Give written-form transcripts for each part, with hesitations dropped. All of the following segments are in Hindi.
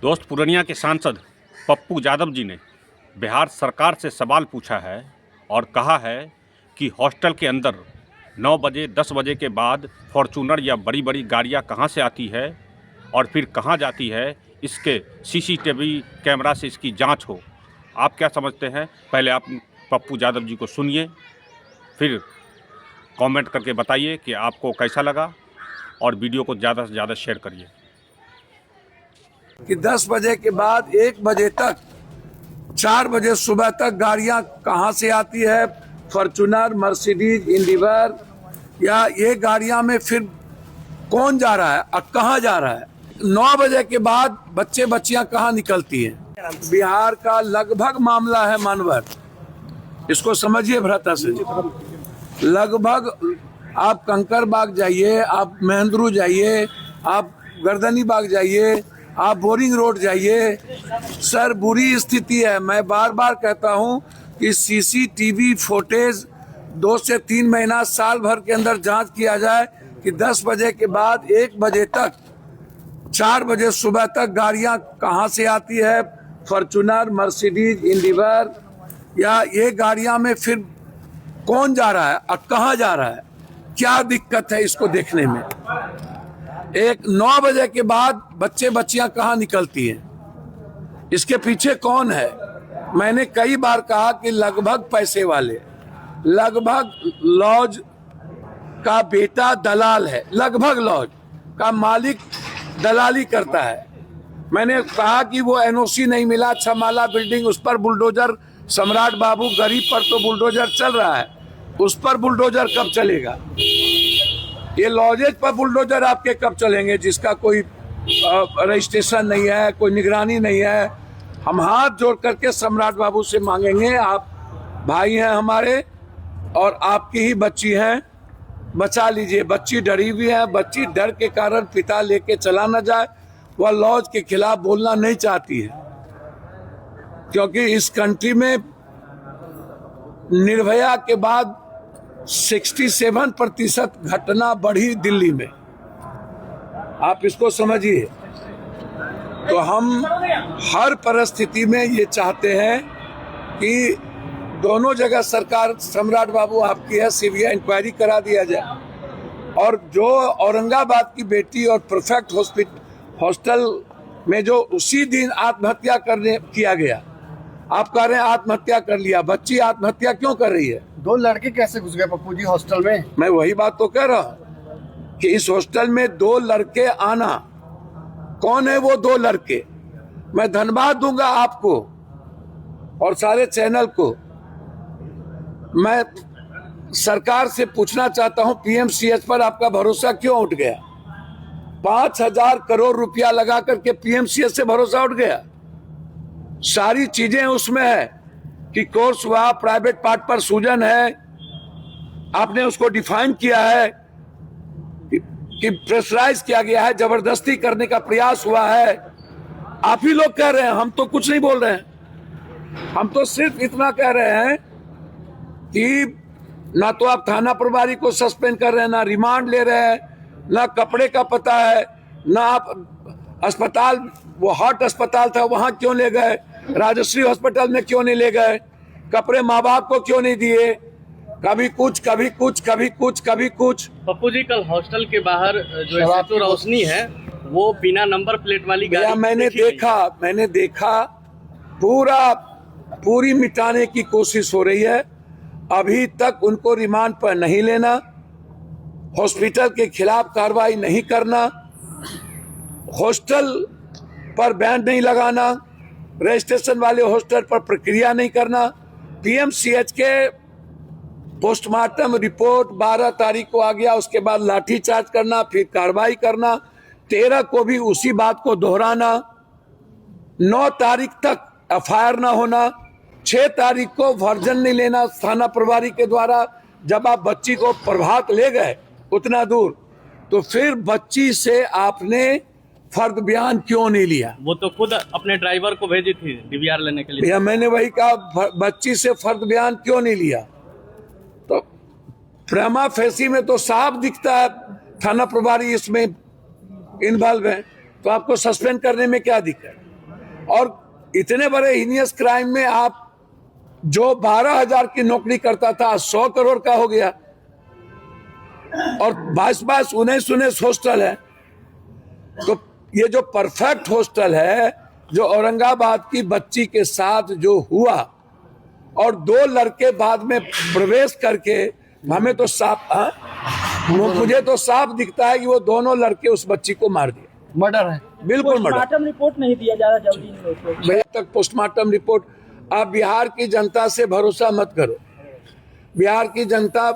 दोस्त, पूर्णिया के सांसद पप्पू यादव जी ने बिहार सरकार से सवाल पूछा है और कहा है कि हॉस्टल के अंदर 9 बजे 10 बजे के बाद फॉर्चूनर या बड़ी बड़ी गाड़ियां कहां से आती है और फिर कहां जाती है, इसके सीसीटीवी कैमरा से इसकी जांच हो। आप क्या समझते हैं? पहले आप पप्पू यादव जी को सुनिए, फिर कमेंट करके बताइए कि आपको कैसा लगा और वीडियो को ज़्यादा से ज़्यादा शेयर करिए। कि 10 बजे के बाद 1 बजे तक 4 बजे सुबह तक गाड़ियां कहां से आती है, फॉर्चूनर, मर्सिडीज, इंडिवर, या ये गाड़ियां में फिर कौन जा रहा है और कहां जा रहा है। 9 बजे के बाद बच्चे बच्चियां कहां निकलती हैं। बिहार का लगभग मामला है मानवर, इसको समझिए भ्राता से। लगभग आप कंकर बाग जाइए, आप महेंद्रू जाइए, आप गर्दनी बाग जाइए, आप बोरिंग रोड जाइए, सर बुरी स्थिति है। मैं बार बार कहता हूं कि सीसीटीवी फुटेज 2 से 3 महीना साल भर के अंदर जांच किया जाए कि 10 बजे के बाद 1 बजे तक 4 बजे सुबह तक गाड़ियां कहां से आती है, फॉर्चूनर, मर्सिडीज, इंडिवर, या ये गाड़ियां में फिर कौन जा रहा है और कहां जा रहा है, क्या दिक्कत है इसको देखने में। 9 बजे के बाद बच्चे बच्चियां कहां निकलती हैं, इसके पीछे कौन है। मैंने कई बार कहा कि लगभग पैसे वाले, लगभग लॉज का बेटा दलाल है, लगभग लॉज का मालिक दलाली करता है। मैंने कहा कि वो एनओसी नहीं मिला, 6 माला बिल्डिंग, उस पर बुलडोजर, सम्राट बाबू गरीब पर तो बुलडोजर चल रहा है, उस पर बुलडोजर कब चलेगा। ये लॉजेज पर बुलडोजर आपके कब चलेंगे जिसका कोई रजिस्ट्रेशन नहीं है, कोई निगरानी नहीं है। हम हाथ जोड़ करके सम्राट बाबू से मांगेंगे, आप भाई हैं हमारे और आपकी ही बच्ची हैं, बचा लीजिए। बच्ची डरी हुई है, बच्ची डर के कारण पिता लेके चला न जाए, वह लॉज के खिलाफ बोलना नहीं चाहती है, क्योंकि इस कंट्री में निर्भया के बाद 67% घटना बढ़ी दिल्ली में, आप इसको समझिए। तो हम हर परिस्थिति में ये चाहते हैं कि दोनों जगह सरकार, सम्राट बाबू आपकी है, सीबीआई इंक्वायरी करा दिया जाए। और जो औरंगाबाद की बेटी और परफेक्ट हॉस्टल में जो उसी दिन आत्महत्या किया गया, आप कह रहे हैं आत्महत्या कर लिया, बच्ची आत्महत्या क्यों कर रही है। 2 लड़के कैसे घुस गए पप्पू जी हॉस्टल में? मैं वही बात तो कह रहा हूं कि इस हॉस्टल में 2 लड़के आना, कौन है वो 2 लड़के। मैं धन्यवाद दूंगा आपको और सारे चैनल को। मैं सरकार से पूछना चाहता हूं, पीएमसीएच पर आपका भरोसा क्यों उठ गया। 5,000 करोड़ रुपया लगा करके पीएमसीएच से भरोसा उठ गया। सारी चीजें उसमें है कि कोर्स हुआ, प्राइवेट पार्ट पर सूजन है, आपने उसको डिफाइन किया है कि प्रेशराइज किया गया है, जबरदस्ती करने का प्रयास हुआ है। आप ही लोग कह रहे हैं, हम तो कुछ नहीं बोल रहे हैं। हम तो सिर्फ इतना कह रहे हैं कि ना तो आप थाना प्रभारी को सस्पेंड कर रहे हैं, ना रिमांड ले रहे हैं, ना कपड़े का पता है, ना आप अस्पताल, वो हार्ट अस्पताल था वहां क्यों ले गए, राजश्री हॉस्पिटल में क्यों नहीं ले गए, कपड़े माँ बाप को क्यों नहीं दिए। कभी कुछ, कभी कुछ, कभी कुछ, कभी कुछ। पप्पू जी, कल हॉस्टल के बाहर जो एसएचओ रोशनी है वो बिना नंबर प्लेट वाली गाड़ी मैंने देखा पूरी मिटाने की कोशिश हो रही है। अभी तक उनको रिमांड पर नहीं लेना, हॉस्पिटल के खिलाफ कार्रवाई नहीं करना, हॉस्टल पर बैन नहीं लगाना, रजिस्ट्रेशन वाले हॉस्टल पर प्रक्रिया नहीं करना, पीएमसीएच के पोस्टमार्टम रिपोर्ट 12 तारीख को आ गया, उसके बाद लाठीचार्ज करना, फिर कार्रवाई करना, 13 को भी उसी बात को दोहराना, 9 तारीख तक एफआईआर ना होना, 6 तारीख को वर्जन नहीं लेना थाना प्रभारी के द्वारा। जब आप बच्ची को प्रभात ले गए उतना दूर, तो फिर बच्ची से आपने फर्द बयान क्यों नहीं लिया। वो तो खुद अपने ड्राइवर को भेजी थी डीवीआर लेने के लिए। भैया मैंने वही कहा, बच्ची से फर्द बयान क्यों नहीं लिया। तो प्रेमा फेसी में तो साफ दिखता है थाना प्रभारी इसमें इन्वॉल्व है, तो आपको सस्पेंड करने में क्या दिक्कत। और इतने बड़े हीनियस क्राइम में आप जो 12,000 की नौकरी करता था 100 करोड़ का हो गया, और 22 19 हॉस्टल है। तो ये जो परफेक्ट हॉस्टल है, जो औरंगाबाद की बच्ची के साथ जो हुआ, और 2 लड़के बाद में प्रवेश करके, हमें तो साफ मुझे तो साफ दिखता है कि वो दोनों लड़के उस बच्ची को मार दिया। मर्डर है। बिल्कुल मर्डर। पोस्टमार्टम रिपोर्ट नहीं दिया जा रहा जल्दी में। भैया तक पोस्टमार्टम रिपोर्ट, आप बिहार की जनता से भरोसा मत करो। बिहार की जनता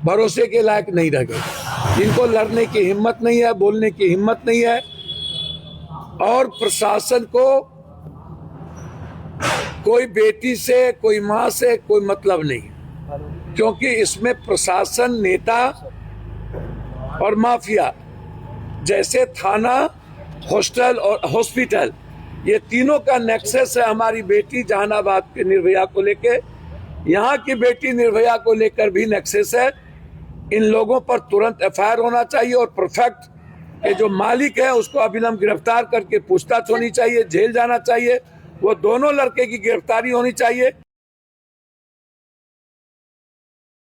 भरोसे के लायक नहीं रह गई। इनको लड़ने की हिम्मत नहीं है, बोलने की हिम्मत नहीं है, और प्रशासन को कोई बेटी से, कोई माँ से कोई मतलब नहीं, क्योंकि इसमें प्रशासन, नेता और माफिया, जैसे थाना, हॉस्टल और हॉस्पिटल, ये तीनों का नेक्सस है हमारी बेटी जहानाबाद के निर्भया को लेके। यहाँ की बेटी निर्भया को लेकर भी नेक्सस है। इन लोगों पर तुरंत FIR होना चाहिए, और परफेक्ट के जो मालिक है उसको अविलंब गिरफ्तार करके पूछताछ होनी चाहिए, जेल जाना चाहिए। वो दोनों लड़के की गिरफ्तारी होनी चाहिए।